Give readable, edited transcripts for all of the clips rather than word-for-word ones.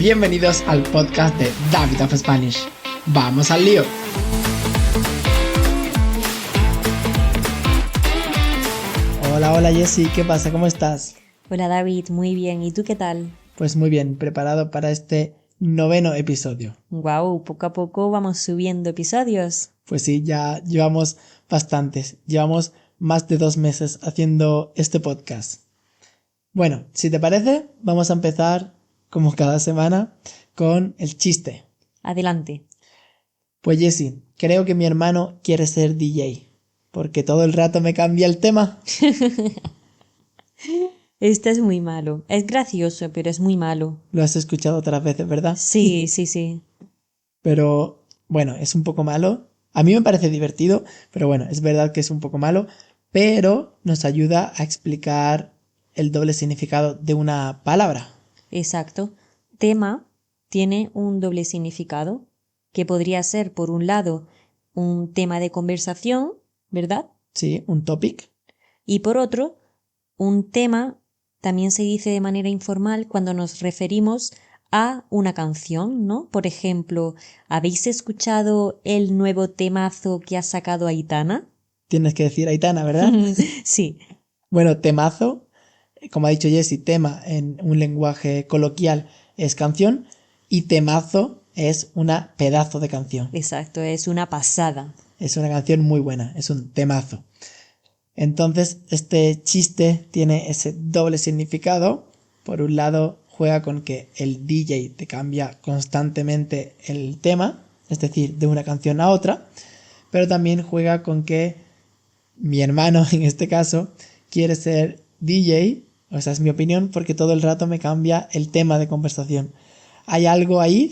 Bienvenidos al podcast de David of Spanish. ¡Vamos al lío! Hola Jessie, ¿qué pasa? ¿Cómo estás? Hola David, muy bien. ¿Y tú qué tal? Pues muy bien, preparado para este 9º episodio. Guau, poco a poco vamos subiendo episodios. Pues sí, ya llevamos bastantes. Llevamos más de 2 meses haciendo este podcast. Bueno, si te parece, vamos a empezar, como cada semana, con el chiste. Adelante. Pues Jessie, creo que mi hermano quiere ser DJ, porque todo el rato me cambia el tema. Este es muy malo. Es gracioso, pero es muy malo. Lo has escuchado otras veces, ¿verdad? Sí. Pero, bueno, es un poco malo. A mí me parece divertido, pero bueno, es verdad que es un poco malo, pero nos ayuda a explicar el doble significado de una palabra. Exacto. Tema tiene un doble significado, que podría ser, por un lado, un tema de conversación, ¿verdad? Sí, un topic. Y por otro, un tema también se dice de manera informal cuando nos referimos a una canción, ¿no? Por ejemplo, ¿habéis escuchado el nuevo temazo que ha sacado Aitana? Tienes que decir Aitana, ¿verdad? Sí. Bueno, temazo, como ha dicho Jessie, tema en un lenguaje coloquial es canción y temazo es una pedazo de canción. Exacto, es una pasada. Es una canción muy buena, es un temazo. Entonces, este chiste tiene ese doble significado. Por un lado, juega con que el DJ te cambia constantemente el tema, es decir, de una canción a otra, pero también juega con que mi hermano, en este caso, quiere ser DJ, o esa es mi opinión, porque todo el rato me cambia el tema de conversación. Hay algo ahí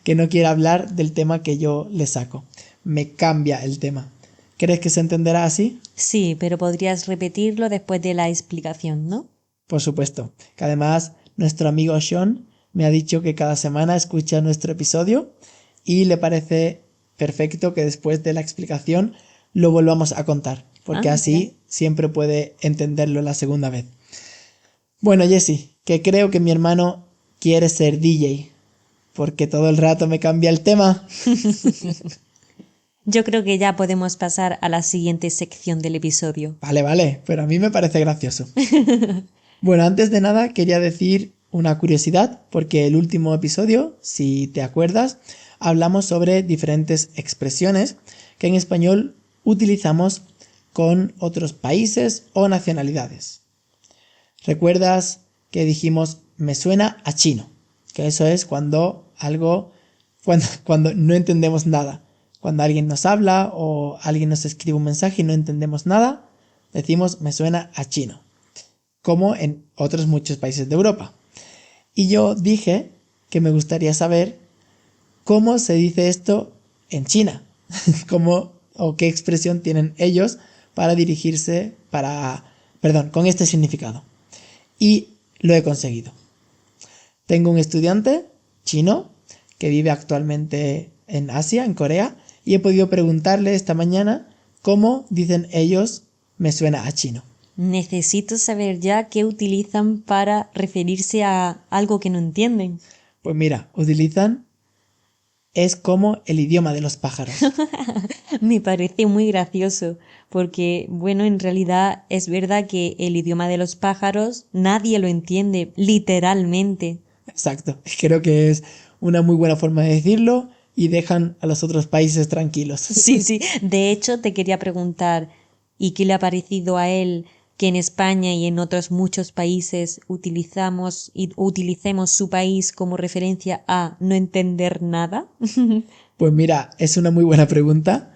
que no quiere hablar del tema que yo le saco. Me cambia el tema. ¿Crees que se entenderá así? Sí, pero podrías repetirlo después de la explicación, ¿no? Por supuesto. Que además nuestro amigo Sean me ha dicho que cada semana escucha nuestro episodio y le parece perfecto que después de la explicación lo volvamos a contar, porque así siempre puede entenderlo la segunda vez. Bueno, Jessie, que creo que mi hermano quiere ser DJ, porque todo el rato me cambia el tema. Yo creo que ya podemos pasar a la siguiente sección del episodio. Vale, pero a mí me parece gracioso. Bueno, antes de nada quería decir una curiosidad, porque el último episodio, si te acuerdas, hablamos sobre diferentes expresiones que en español utilizamos con otros países o nacionalidades. ¿Recuerdas que dijimos me suena a chino? Que eso es cuando no entendemos nada. Cuando alguien nos habla o alguien nos escribe un mensaje y no entendemos nada, decimos me suena a chino, como en otros muchos países de Europa. Y yo dije que me gustaría saber cómo se dice esto en China, o qué expresión tienen ellos para dirigirse con este significado. Y lo he conseguido. Tengo un estudiante chino que vive actualmente en Asia, en Corea, y he podido preguntarle esta mañana cómo dicen ellos me suena a chino. Necesito saber ya qué utilizan para referirse a algo que no entienden. Pues mira, es como el idioma de los pájaros. Me parece muy gracioso, porque, bueno, en realidad es verdad que el idioma de los pájaros nadie lo entiende, literalmente. Exacto, creo que es una muy buena forma de decirlo y dejan a los otros países tranquilos. Sí. De hecho, te quería preguntar, ¿y qué le ha parecido a él que en España y en otros muchos países utilicemos su país como referencia a no entender nada? Pues mira, es una muy buena pregunta.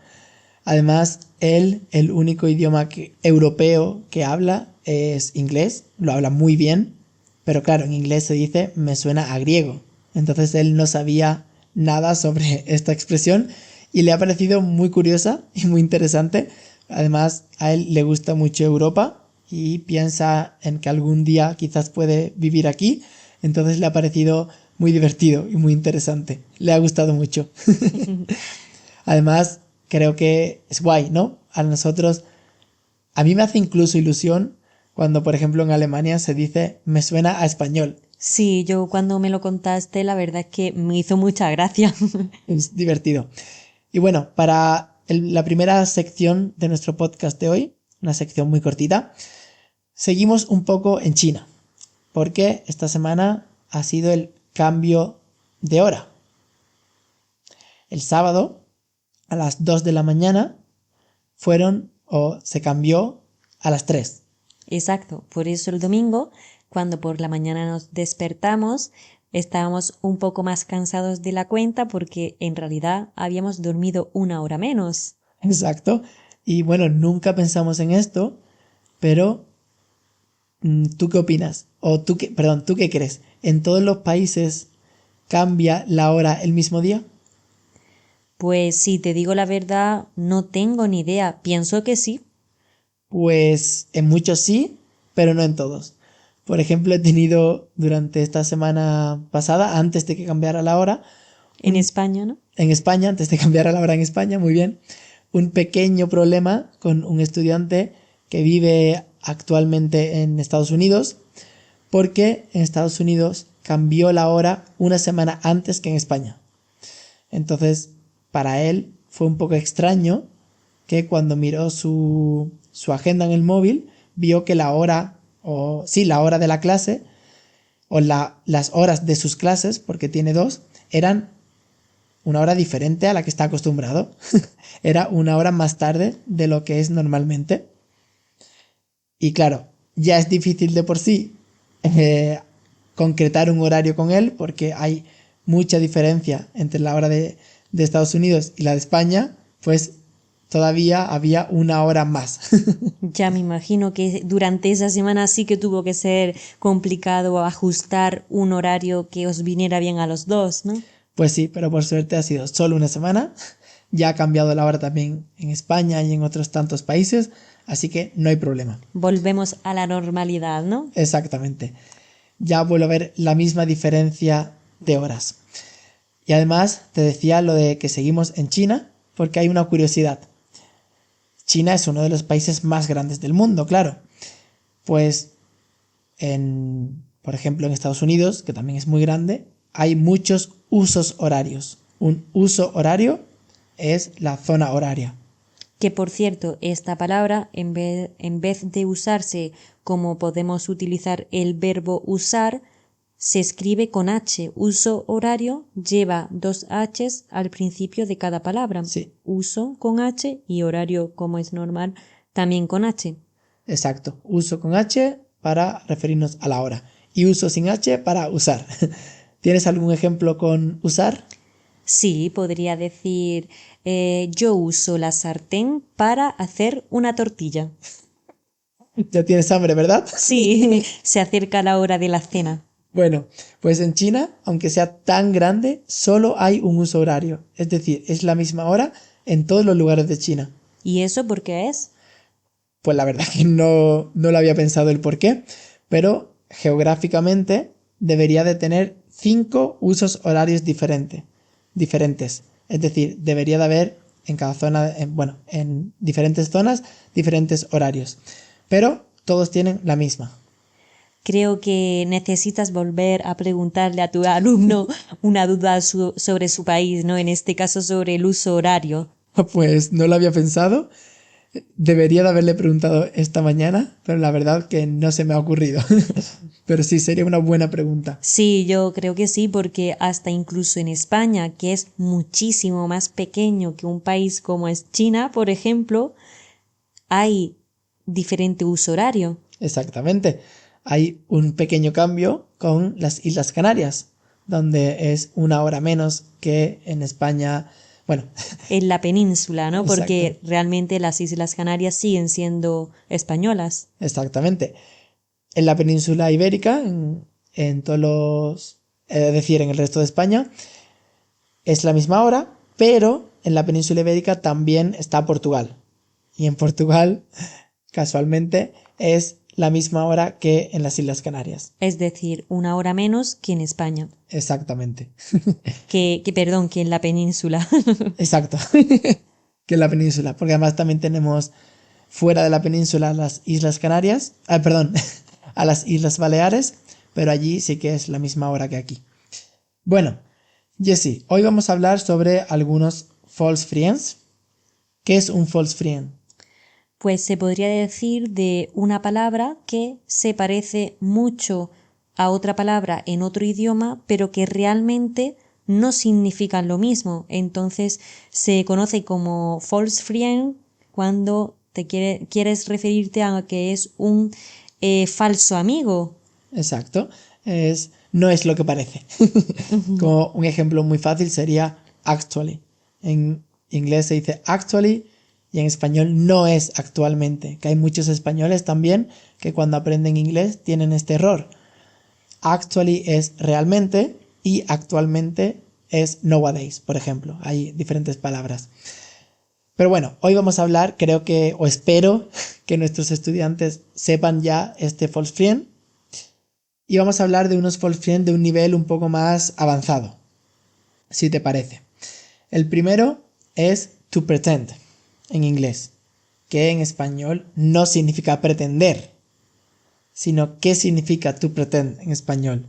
Además, el único idioma europeo que habla es inglés, lo habla muy bien, pero claro, en inglés se dice me suena a griego. Entonces él no sabía nada sobre esta expresión y le ha parecido muy curiosa y muy interesante. Además, a él le gusta mucho Europa y piensa en que algún día quizás puede vivir aquí, entonces le ha parecido muy divertido y muy interesante. Le ha gustado mucho. Además, creo que es guay, ¿no? A mí me hace incluso ilusión cuando, por ejemplo, en Alemania se dice me suena a español. Sí, yo cuando me lo contaste, la verdad es que me hizo mucha gracia. Es divertido. Y bueno, para la primera sección de nuestro podcast de hoy, una sección muy cortita, seguimos un poco en China, porque esta semana ha sido el cambio de hora. El sábado, a las 2 de la mañana, se cambió a las 3. Exacto, por eso el domingo, cuando por la mañana nos despertamos, estábamos un poco más cansados de la cuenta porque en realidad habíamos dormido una hora menos. Exacto. Y bueno, nunca pensamos en esto, pero ¿tú qué opinas? ¿Tú qué crees? ¿En todos los países cambia la hora el mismo día? Pues si te digo la verdad, no tengo ni idea. Pienso que sí. Pues en muchos sí, pero no en todos. Por ejemplo, he tenido durante esta semana pasada, antes de que cambiara la hora, En España, ¿no? en España, antes de cambiar a la hora en España, muy bien, un pequeño problema con un estudiante que vive actualmente en Estados Unidos, porque en Estados Unidos cambió la hora una semana antes que en España. Entonces, para él fue un poco extraño que cuando miró su agenda en el móvil, vio que la hora, la hora de la clase, las horas de sus clases, porque tiene dos, eran una hora diferente a la que está acostumbrado. Era una hora más tarde de lo que es normalmente. Y claro, ya es difícil de por sí concretar un horario con él porque hay mucha diferencia entre la hora de Estados Unidos y la de España, pues todavía había una hora más. Ya me imagino que durante esa semana sí que tuvo que ser complicado ajustar un horario que os viniera bien a los dos, ¿no? Pues sí, pero por suerte ha sido solo una semana. Ya ha cambiado la hora también en España y en otros tantos países, así que no hay problema. Volvemos a la normalidad, ¿no? Exactamente. Ya vuelvo a ver la misma diferencia de horas. Y además te decía lo de que seguimos en China, porque hay una curiosidad. China es uno de los países más grandes del mundo, claro. Pues por ejemplo, en Estados Unidos, que también es muy grande, hay muchos usos horarios. Un uso horario es la zona horaria. Que por cierto, esta palabra, en vez de usarse como podemos utilizar el verbo usar, se escribe con H. Uso horario lleva dos Hs al principio de cada palabra. Sí. Uso con H y horario, como es normal, también con H. Exacto. Uso con H para referirnos a la hora. Y uso sin H para usar. ¿Tienes algún ejemplo con usar? Sí, podría decir, yo uso la sartén para hacer una tortilla. Ya tienes hambre, ¿verdad? Sí, se acerca la hora de la cena. Bueno, pues en China, aunque sea tan grande, solo hay un uso horario. Es decir, es la misma hora en todos los lugares de China. ¿Y eso por qué es? Pues la verdad que no lo había pensado el por qué, pero geográficamente debería de tener 5 usos horarios diferentes. Es decir, debería de haber en cada zona, en diferentes zonas, diferentes horarios. Pero todos tienen la misma. Creo que necesitas volver a preguntarle a tu alumno una duda sobre su país, ¿no? En este caso sobre el uso horario. Pues no lo había pensado. Debería de haberle preguntado esta mañana, pero la verdad que no se me ha ocurrido. Pero sí, sería una buena pregunta. Sí, yo creo que sí, porque hasta incluso en España, que es muchísimo más pequeño que un país como es China, por ejemplo, hay diferente uso horario. Exactamente. Hay un pequeño cambio con las Islas Canarias, donde es una hora menos que en España. Bueno, En la península, ¿no? Porque exacto, realmente las Islas Canarias siguen siendo españolas. exactamente. En la península ibérica, en todos es decir, en el resto de España, es la misma hora, pero en la península ibérica también está Portugal. Y en Portugal, casualmente, es la misma hora que en las Islas Canarias. Es decir, una hora menos que en España. Exactamente. Que en la península. Exacto. Que en la península. Porque además también tenemos fuera de la península las Islas Canarias. Perdón, a las Islas Baleares. pero allí sí que es la misma hora que aquí. Bueno, Jessie, hoy vamos a hablar sobre algunos false friends. ¿Qué es un false friend? Pues se podría decir de una palabra que se parece mucho a otra palabra en otro idioma, pero que realmente no significan lo mismo. Entonces se conoce como false friend cuando quieres referirte a que es un falso amigo. Exacto, no es lo que parece. Como un ejemplo muy fácil sería actually. En inglés se dice actually y en español no es actualmente. Que hay muchos españoles también que cuando aprenden inglés tienen este error. Actually es realmente y actualmente es nowadays, por ejemplo. Hay diferentes palabras. Pero bueno, hoy vamos a hablar, creo que, o espero que nuestros estudiantes sepan ya este false friend. Y vamos a hablar de unos false friend de un nivel un poco más avanzado, si te parece. El primero es to pretend, en inglés, que en español no significa pretender, sino ¿qué significa to pretend en español?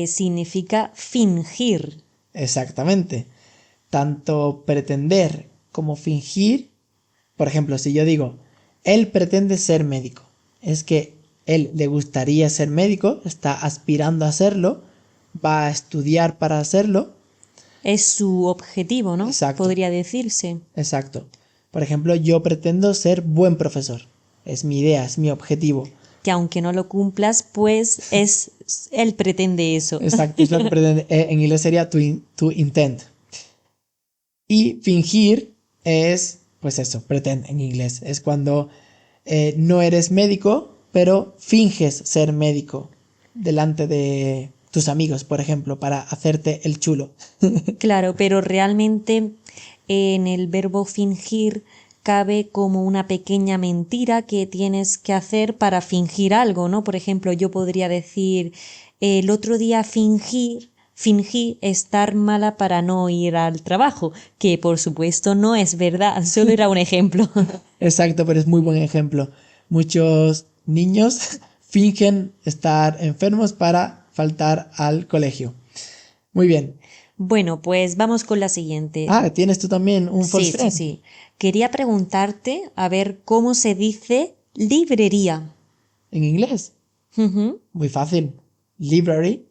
Significa fingir. Exactamente. Tanto pretender como fingir, por ejemplo, si yo digo, él pretende ser médico, es que él le gustaría ser médico, está aspirando a serlo, va a estudiar para hacerlo. Es su objetivo, ¿no? Exacto. Podría decirse. Exacto. Por ejemplo, yo pretendo ser buen profesor. Es mi idea, es mi objetivo. Que aunque no lo cumplas, pues él pretende eso. Exacto, es lo que pretende. En inglés sería to intend. Y fingir es, pues eso, pretend en inglés. Es cuando no eres médico, pero finges ser médico delante de tus amigos, por ejemplo, para hacerte el chulo. Claro, pero realmente en el verbo fingir cabe como una pequeña mentira que tienes que hacer para fingir algo, ¿no? Por ejemplo, yo podría decir, el otro día fingí estar mala para no ir al trabajo, que por supuesto no es verdad, solo era un ejemplo. Exacto, pero es muy buen ejemplo. Muchos niños fingen estar enfermos para faltar al colegio. Muy bien. Bueno, pues vamos con la siguiente. Ah, ¿tienes tú también un false Sí, friend? sí. Quería preguntarte a ver cómo se dice librería. ¿En inglés? Ujú. Muy fácil. Library.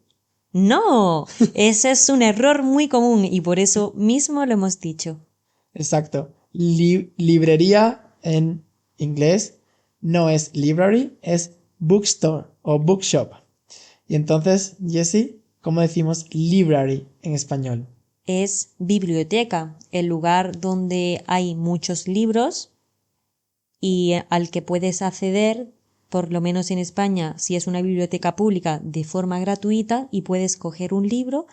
No, ese es un error muy común y por eso mismo lo hemos dicho. Exacto. Librería en inglés no es library, es bookstore o bookshop. Y entonces, Jessie, ¿cómo decimos library en español? Es biblioteca, el lugar donde hay muchos libros y al que puedes acceder, por lo menos en España, si es una biblioteca pública, de forma gratuita y puedes coger un libro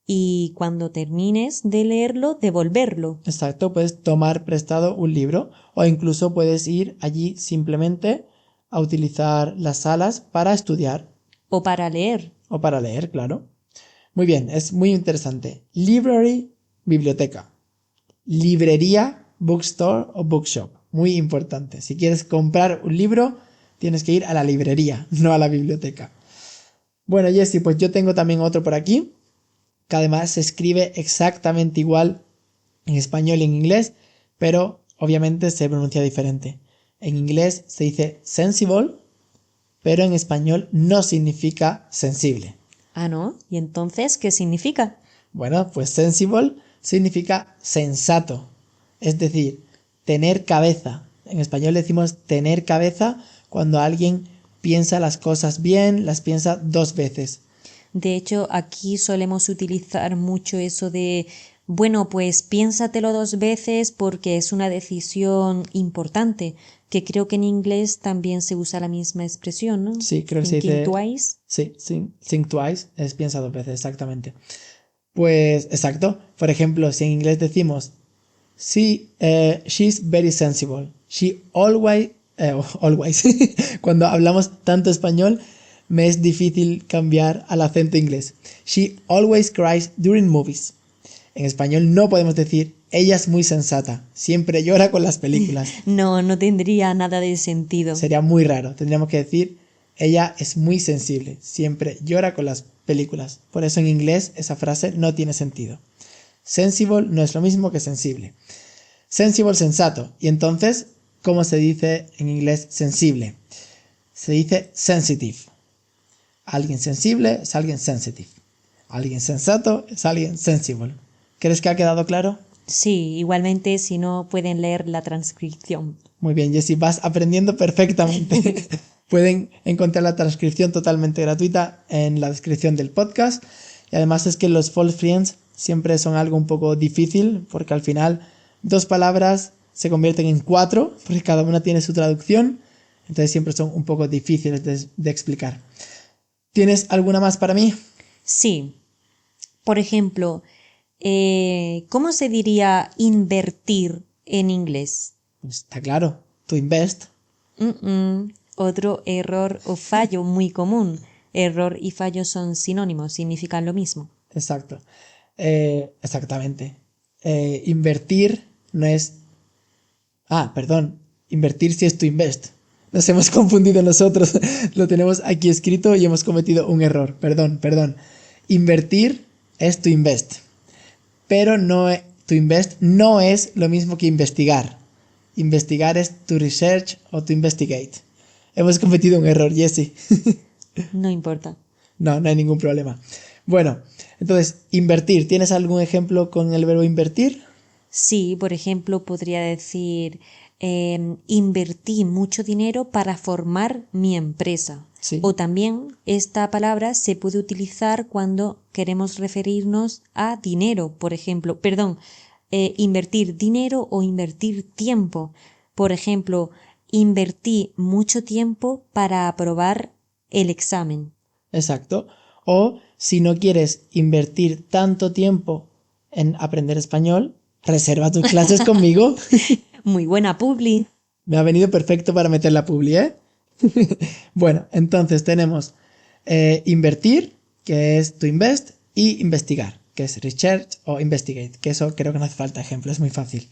y cuando termines de leerlo, devolverlo. Exacto, puedes tomar prestado un libro o incluso puedes ir allí simplemente a utilizar las salas para estudiar O para leer. o para leer, claro. Muy bien, es muy interesante. Library, biblioteca. Librería, bookstore o bookshop. Muy importante. Si quieres comprar un libro, tienes que ir a la librería, no a la biblioteca. Bueno, Jessy, pues yo tengo también otro por aquí, que además se escribe exactamente igual en español y en inglés, pero obviamente se pronuncia diferente. En inglés se dice sensible, pero en español no significa sensible. Ah, ¿no? ¿Y entonces qué significa? Bueno, pues sensible significa sensato, es decir, tener cabeza. En español decimos tener cabeza cuando alguien piensa las cosas bien, las piensa dos veces. De hecho, aquí solemos utilizar mucho eso de, bueno, pues piénsatelo dos veces porque es una decisión importante, que creo que en inglés también se usa la misma expresión, ¿no? Sí, creo que se Thinking dice... twice. Sí, think twice, es piensa dos veces, exactamente. Pues, exacto. Por ejemplo, si en inglés decimos, she's very sensible. She always, always. Cuando hablamos tanto español, me es difícil cambiar al acento inglés. She always cries during movies. En español no podemos decir, ella es muy sensata, siempre llora con las películas. No, no tendría nada de sentido. Sería muy raro. Tendríamos que decir, Ella es muy sensible, siempre llora con las películas. Por eso en inglés esa frase no tiene sentido. Sensible no es lo mismo que sensible. Sensible, sensato. Y entonces, ¿cómo se dice en inglés sensible? Se dice sensitive. Alguien sensible es alguien sensitive. Alguien sensato es alguien sensible. ¿Crees que ha quedado claro? Sí, igualmente si no pueden leer la transcripción. Muy bien, Jessie, vas aprendiendo perfectamente. Pueden encontrar la transcripción totalmente gratuita en la descripción del podcast. Y además es que los false friends siempre son algo un poco difícil porque al final 2 palabras se convierten en 4 porque cada una tiene su traducción. Entonces siempre son un poco difíciles de explicar. ¿Tienes alguna más para mí? Sí, por ejemplo, ¿cómo se diría invertir en inglés? Está claro, to invest. Otro error o fallo muy común. Error y fallo son sinónimos, significan lo mismo. Exacto. Exactamente. Invertir no es... Ah, perdón. Invertir sí es to invest. Nos hemos confundido nosotros. Lo tenemos aquí escrito y hemos cometido un error. Perdón. Invertir es to invest. Pero no, to invest no es lo mismo que investigar. Investigar es to research o to investigate. Hemos cometido un error, Jessie. No importa. No, no hay ningún problema. Bueno, entonces, invertir. ¿Tienes algún ejemplo con el verbo invertir? Sí, por ejemplo, podría decir, invertí mucho dinero para formar mi empresa. Sí. O también esta palabra se puede utilizar cuando queremos referirnos a dinero, por ejemplo, invertir dinero o invertir tiempo. Por ejemplo, invertí mucho tiempo para aprobar el examen. Exacto. O si no quieres invertir tanto tiempo en aprender español, reserva tus clases conmigo. Muy buena publi. Me ha venido perfecto para meter la publi, ¿eh? Bueno, entonces tenemos invertir, que es to invest, y investigar, que es research o investigate, que eso creo que no hace falta ejemplo, es muy fácil.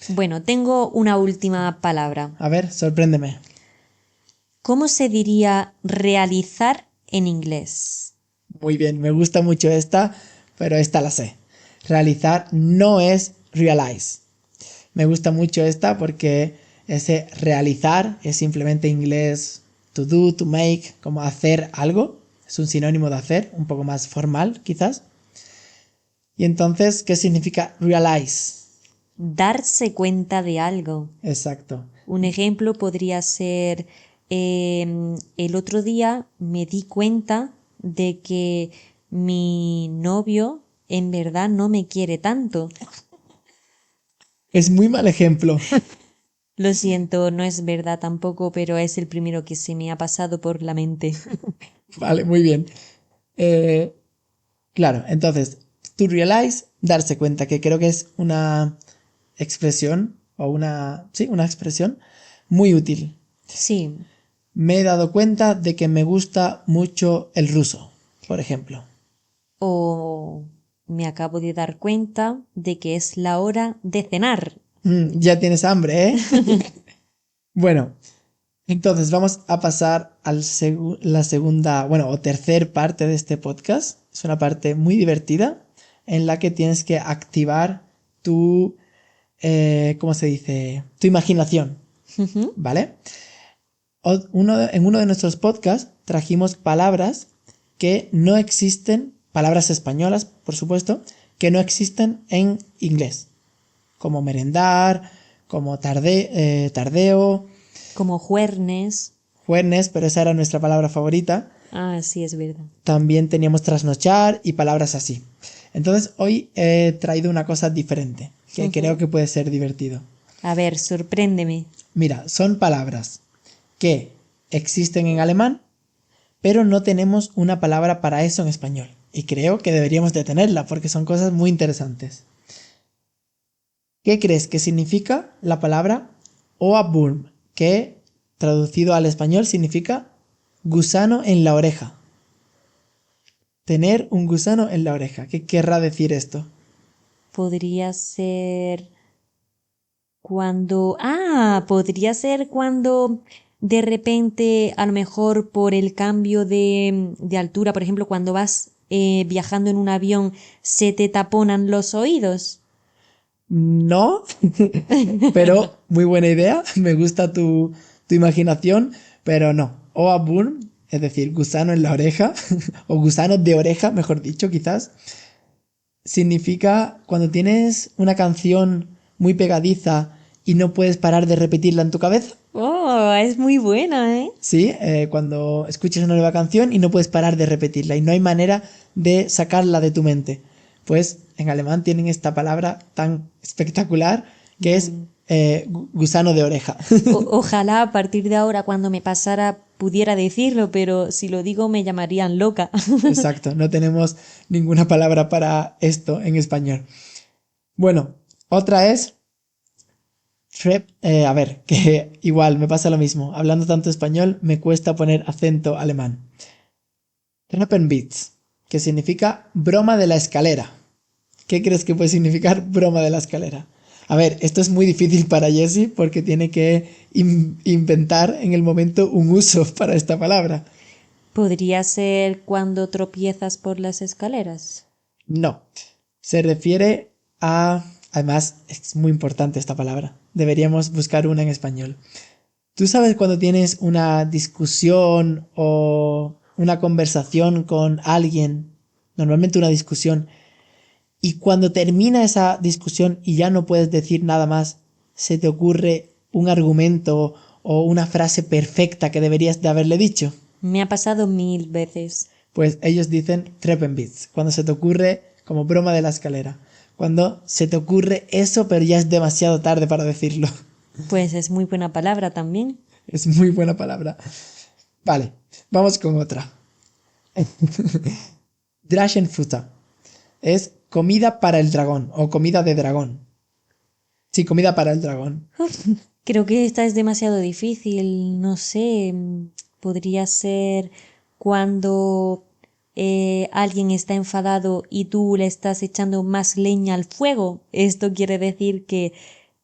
Bueno, tengo una última palabra. A ver, sorpréndeme. ¿Cómo se diría realizar en inglés? Muy bien, me gusta mucho esta, pero esta la sé. Realizar no es realize. Me gusta mucho esta porque ese realizar es simplemente inglés to do, to make, como hacer algo. Es un sinónimo de hacer, un poco más formal quizás. Y entonces, ¿qué significa realize? Darse cuenta de algo. Exacto. Un ejemplo podría ser, el otro día me di cuenta de que mi novio en verdad no me quiere tanto. Es muy mal ejemplo. Lo siento, no es verdad tampoco, pero es el primero que se me ha pasado por la mente. Vale, muy bien. Claro, entonces, to realize, darse cuenta, que creo que es una expresión, o una expresión muy útil. Sí, Me he dado cuenta de que me gusta mucho el ruso, por ejemplo. o me acabo de dar cuenta de que es la hora de cenar. Ya tienes hambre, ¿eh? Bueno, entonces vamos a pasar a la segunda, bueno, o tercer parte de este podcast. Es una parte muy divertida en la que tienes que activar tu, ¿cómo se dice? Tu imaginación, ¿vale? En uno de nuestros podcasts trajimos palabras que no existen, palabras españolas, por supuesto, que no existen en inglés, como merendar, como tardeo, Como juernes. juernes, pero esa era nuestra palabra favorita. Ah, sí, es verdad. También teníamos trasnochar y palabras así. Entonces hoy he traído una cosa diferente, que creo que puede ser divertido. A ver, sorpréndeme. Mira, son palabras que existen en alemán, pero no tenemos una palabra para eso en español. Y creo que deberíamos de tenerla porque son cosas muy interesantes. ¿Qué crees que significa la palabra Ohrwurm? Que traducido al español significa gusano en la oreja. Tener un gusano en la oreja. ¿Qué querrá decir esto? Podría ser cuando... Ah, podría ser cuando de repente, a lo mejor por el cambio de altura, por ejemplo, cuando vas viajando en un avión, se te taponan los oídos? No, pero muy buena idea. Me gusta tu imaginación, pero no. Oabun, es decir, gusano en la oreja, o gusano de oreja, mejor dicho, quizás, significa cuando tienes una canción muy pegadiza y no puedes parar de repetirla en tu cabeza. Oh, es muy buena, ¿eh? Sí, cuando escuchas una nueva canción y no puedes parar de repetirla y no hay manera de sacarla de tu mente. Pues en alemán tienen esta palabra tan espectacular que es gusano de oreja. Ojalá a partir de ahora, cuando me pasara, pudiera decirlo, pero si lo digo me llamarían loca. Exacto, no tenemos ninguna palabra para esto en español. Bueno, otra es a ver, que igual me pasa lo mismo. Hablando tanto español, me cuesta poner acento alemán. Treppenwitz, que significa broma de la escalera. ¿Qué crees que puede significar broma de la escalera? A ver, esto es muy difícil para Jessie porque tiene que inventar en el momento un uso para esta palabra. ¿Podría ser cuando tropiezas por las escaleras? No, se refiere a... Además, es muy importante esta palabra. Deberíamos buscar una en español. ¿Tú sabes cuando tienes una discusión o una conversación con alguien, normalmente una discusión, y cuando termina esa discusión y ya no puedes decir nada más, se te ocurre un argumento o una frase perfecta que deberías de haberle dicho? Me ha pasado 1000 veces. Pues ellos dicen Treppenwitz, cuando se te ocurre como broma de la escalera. Cuando se te ocurre eso, pero ya es demasiado tarde para decirlo. Pues es muy buena palabra también. Es muy buena palabra. Vale, vamos con otra. Drachenfutter. Es comida para el dragón o comida de dragón. Sí, comida para el dragón. Creo que esta es demasiado difícil. No sé, podría ser cuando alguien está enfadado y tú le estás echando más leña al fuego. Esto quiere decir que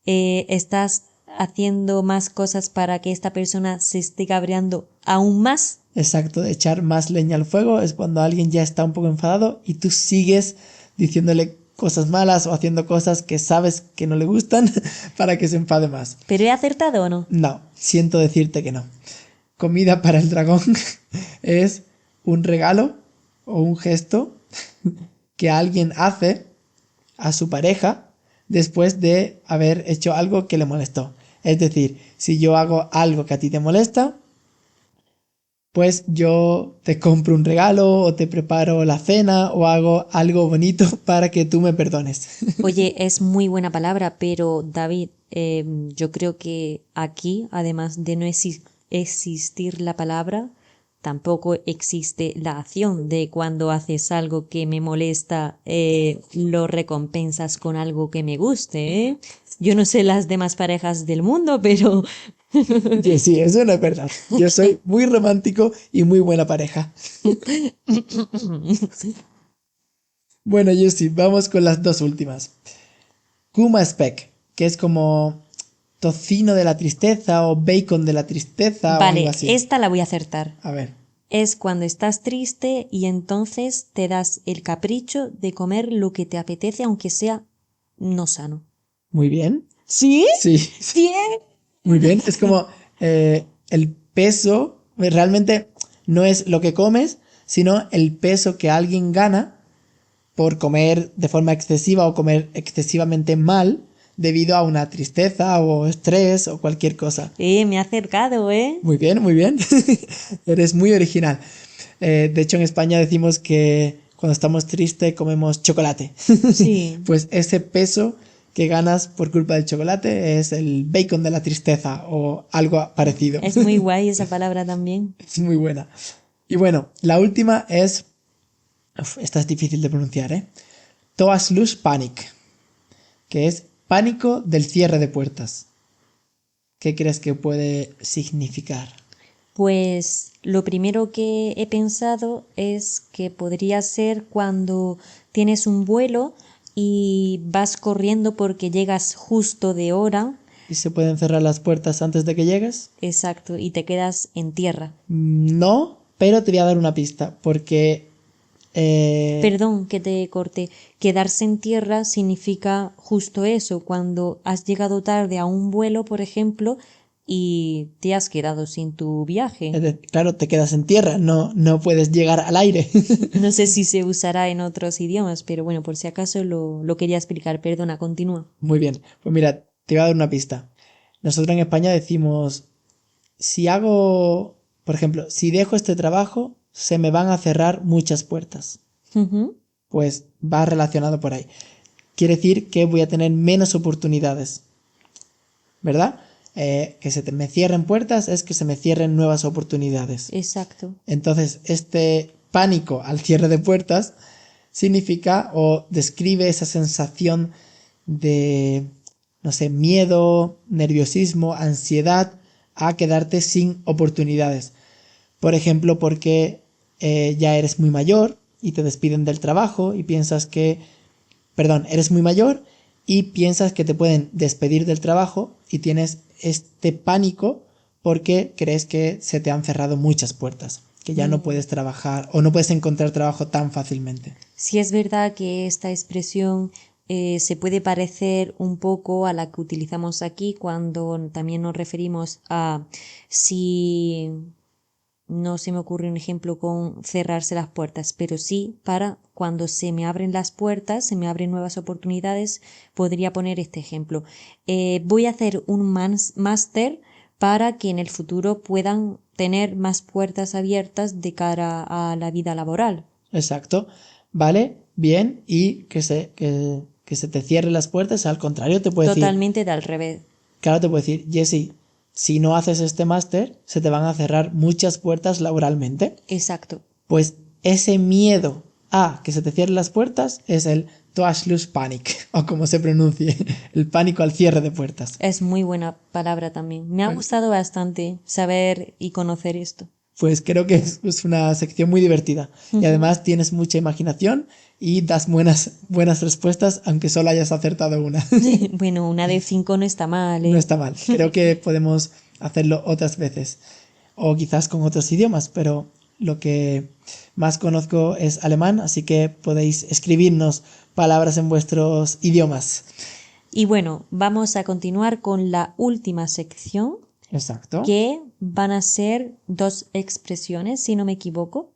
estás haciendo más cosas para que esta persona se esté cabreando aún más. Exacto, de echar más leña al fuego es cuando alguien ya está un poco enfadado y tú sigues diciéndole cosas malas o haciendo cosas que sabes que no le gustan para que se enfade más. ¿Pero he acertado o no? No, siento decirte que no. Comida para el dragón es un regalo o un gesto que alguien hace a su pareja después de haber hecho algo que le molestó. Es decir, si yo hago algo que a ti te molesta, pues yo te compro un regalo o te preparo la cena o hago algo bonito para que tú me perdones. Oye, es muy buena palabra, pero David, yo creo que aquí, además de no existir la palabra, tampoco existe la acción de cuando haces algo que me molesta, lo recompensas con algo que me guste, ¿eh? Yo no sé las demás parejas del mundo, pero Sí, eso no es verdad. Yo soy muy romántico y muy buena pareja. Bueno, Jussi, vamos con las dos últimas. Kuma Speck, que es como tocino de la tristeza o bacon de la tristeza o algo vale, así. esta la voy a acertar. A ver. Es cuando estás triste y entonces te das el capricho de comer lo que te apetece, aunque sea no sano. Muy bien. ¿Sí? Sí, Bien. muy bien. Es como el peso, realmente no es lo que comes, sino el peso que alguien gana por comer de forma excesiva o comer excesivamente mal debido a una tristeza o estrés o cualquier cosa. Me ha acercado, ¿eh? Muy bien, muy bien. Eres muy original. De hecho, en España decimos que cuando estamos tristes comemos chocolate. Sí. Pues ese peso que ganas por culpa del chocolate es el bacon de la tristeza o algo parecido. Es muy guay esa palabra también. Es muy buena. Y bueno, la última es... Uf, esta es difícil de pronunciar, ¿eh? Toaslusspanik, que es pánico del cierre de puertas. ¿Qué crees que puede significar? Pues lo primero que he pensado es que podría ser cuando tienes un vuelo y vas corriendo porque llegas justo de hora ¿Y se pueden cerrar las puertas antes de que llegues? Exacto, y te quedas en tierra. No, pero te voy a dar una pista, porque... Perdón que te corte. Quedarse en tierra significa justo eso, cuando has llegado tarde a un vuelo, por ejemplo, y te has quedado sin tu viaje. claro, te quedas en tierra, no puedes llegar al aire. No sé si se usará en otros idiomas, pero bueno, por si acaso lo quería explicar. Perdona, continúa. Muy bien, pues mira, te voy a dar una pista. Nosotros en España decimos, si hago, por ejemplo, si dejo este trabajo, se me van a cerrar muchas puertas. Ujú. Pues va relacionado por ahí. Quiere decir que voy a tener menos oportunidades, ¿verdad? Que me cierren puertas es que se me cierren nuevas oportunidades. Exacto. Entonces, este pánico al cierre de puertas significa o describe esa sensación de, no sé, miedo, nerviosismo, ansiedad a quedarte sin oportunidades. Por ejemplo, porque ya eres muy mayor y te despiden del trabajo y piensas que, perdón, eres muy mayor y piensas que te pueden despedir del trabajo y tienes este pánico porque crees que se te han cerrado muchas puertas, que ya no puedes trabajar o no puedes encontrar trabajo tan fácilmente. Sí es verdad que esta expresión se puede parecer un poco a la que utilizamos aquí cuando también nos referimos a si no se me ocurre un ejemplo con cerrarse las puertas, pero sí para cuando se me abren las puertas, se me abren nuevas oportunidades, podría poner este ejemplo. Voy a hacer un máster para que en el futuro puedan tener más puertas abiertas de cara a la vida laboral. Exacto. Vale, bien, y que se te cierren las puertas, al contrario, te puede decir, Totalmente de al revés. claro, te puede decir, Jesse, si no haces este máster, se te van a cerrar muchas puertas laboralmente. Exacto. Pues ese miedo a que se te cierren las puertas es el Torschlusspanik, o como se pronuncie, el pánico al cierre de puertas. Es muy buena palabra también. Me ha gustado bastante saber y conocer esto. Pues creo que es una sección muy divertida. Y además tienes mucha imaginación y das buenas respuestas, aunque solo hayas acertado una. Bueno, una de 5 no está mal, No ¿eh? está mal. Creo que podemos hacerlo otras veces. O quizás con otros idiomas, pero lo que más conozco es alemán, así que podéis escribirnos palabras en vuestros idiomas. Y bueno, vamos a continuar con la última sección, Exacto. que van a ser 2 expresiones, si no me equivoco,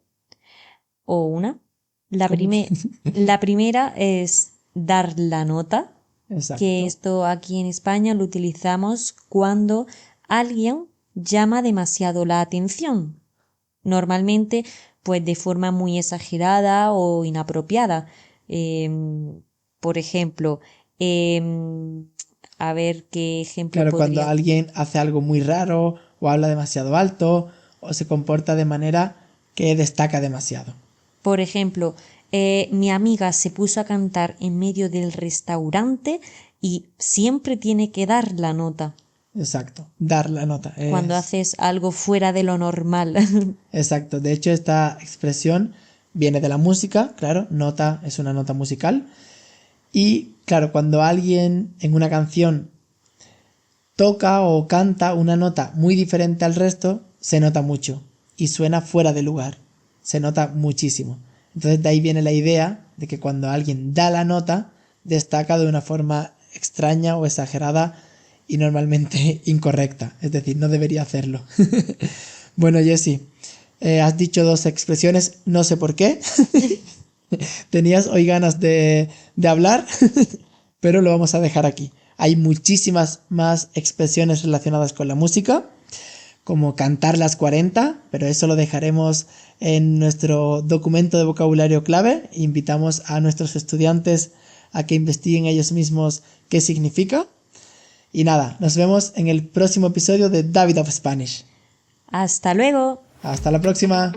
o una. La primera es dar la nota, Exacto. que esto aquí en España lo utilizamos cuando alguien llama demasiado la atención. Normalmente, pues de forma muy exagerada o inapropiada. Por ejemplo, a ver qué ejemplo Claro, cuando podría. alguien hace algo muy raro o habla demasiado alto o se comporta de manera que destaca demasiado. Por ejemplo, mi amiga se puso a cantar en medio del restaurante y siempre tiene que dar la nota Exacto, dar la nota. cuando haces algo fuera de lo normal. Exacto, de hecho esta expresión viene de la música, claro, nota es una nota musical. Y claro, cuando alguien en una canción toca o canta una nota muy diferente al resto, se nota mucho y suena fuera de lugar, se nota muchísimo. Entonces de ahí viene la idea de que cuando alguien da la nota, destaca de una forma extraña o exagerada y normalmente incorrecta, es decir, no debería hacerlo. Bueno, Jessy, has dicho 2 expresiones, no sé por qué. Tenías hoy ganas de hablar, pero lo vamos a dejar aquí. Hay muchísimas más expresiones relacionadas con la música, como cantar las 40, pero eso lo dejaremos en nuestro documento de vocabulario clave. Invitamos a nuestros estudiantes a que investiguen ellos mismos qué significa. Y nada, nos vemos en el próximo episodio de David of Spanish. Hasta luego. Hasta la próxima.